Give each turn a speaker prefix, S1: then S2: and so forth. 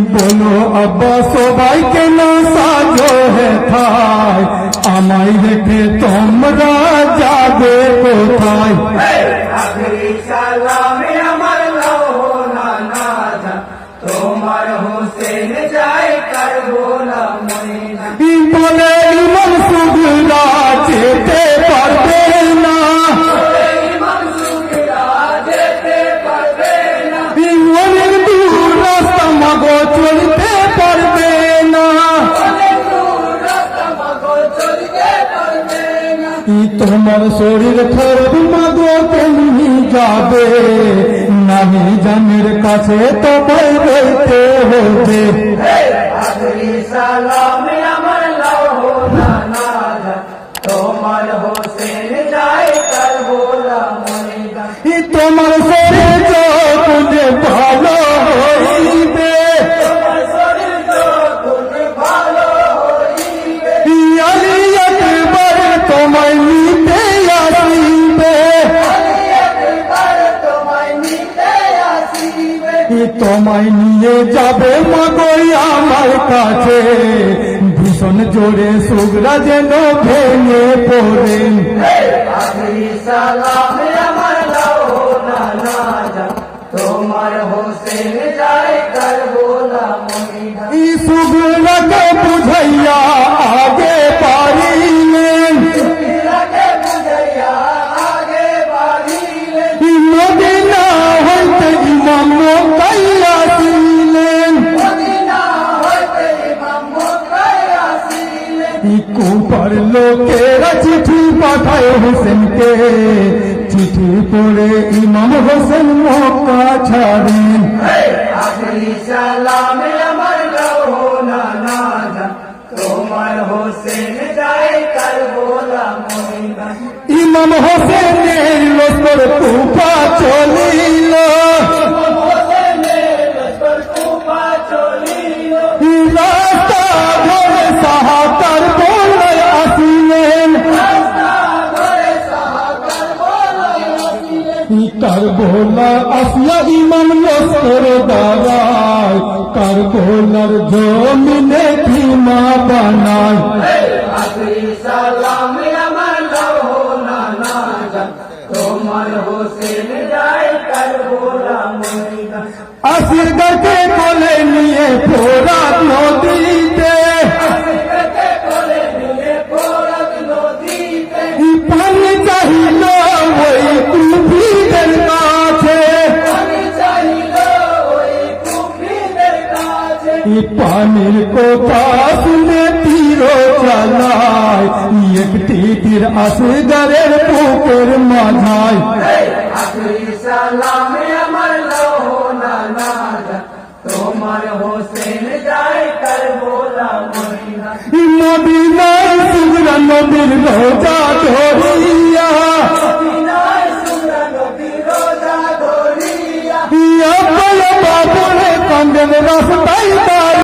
S1: बोलो अब्बा सबाइके ना साजो है थाय আমায় রেখে তোমরা যাবে কোথায়
S2: আখরি সালামে আমার লওহ না নাজা তোমার হোসেন যায় কারবালা ময়দান
S1: বলে ইমাম সুগরা যেতে পারবে না
S2: ইমাম সুগরা যেতে পারবে না
S1: অনেক দূর রাস্তা মাগো চলতে পারবে না
S2: অনেক দূর রাস্তা মাগো চলতে পারবে না
S1: তোমার শরীর খারাপ মাগো তেমনি যাবে নামি জানের কাছে তোমায় বলতে হবে
S2: আখরি সালামে আমার লওহ না নাজা তোমার হোসেন যায় কারবালা ময়দান
S1: তোমার শরীর যখন ভালো হইবে
S2: তোমার শরীর যখন ভালো হইবে
S1: আলী একবার তোমায় নিতে আসিবে
S2: একবার তোমায় নিতে আসিবে
S1: তোমায় নিয়ে যাবে মাগোই আমার কাছে ভীষণ জোরে সুগরা যেন ভেঙে পড়ে
S2: আখরি সালামে আমার লওহ না নাজা তোমার হোসেন যায় কারবালা ময়দান
S1: সুগরাকে বুঝাইয়া আগে পারিলেন
S2: সুগরাকে বুঝাইয়া আগে বাড়িলেন
S1: মদিনা হইতে ইমাম মক্কাইয়াছিলেন
S2: মদিনা হইতে ইমাম মক্কায় আসিলেন
S1: কুপার লোকেরা চিঠি পাঠায় হোসেনকে চিঠি পড়ে ইমাম হোসেন মক্কা ছাড়েন
S2: আখরি সালামে আমার লওহ না নাজা তোমার হোসেন যায় কারবালা ময়দান
S1: ইমাম হোসেনের লস্কর কুফা চলিল
S2: হোসেনের লস্কর কুফা চলিল
S1: রাস্তা ধরে সাহাতার বলে আসিলেন
S2: রাস্তা ধরে সাহাকার বলায় আসিলেন
S1: কারবোলা আসিয়া ইমাম লস্কর দাঁড়ায় কারবোলার জমিনে ভীমা বানায়
S2: আখরি সালামে আমার লওহ না নাজা তোমার হোসেন যায় কারবালা ময়দান
S1: আসির গাছে কোলে নিয়ে ফোরাত নদীতে
S2: আসিরকে কোলে নিয়ে ফোরাত নদীতে
S1: পানি চাহিল ওই কুফিদের কাছে
S2: পানি চাইল ওই কুফরিদের কাছে
S1: পানির কথা শুনে তীর চালায় একটি তীর আসগারের বুকের মাঝায়
S2: আখরি সালামে আমার লওহ না নাজা তোমার হোসেন যায় কারবালা ময়দান
S1: মদিনায় সুগরা নদীর রোজা ধরে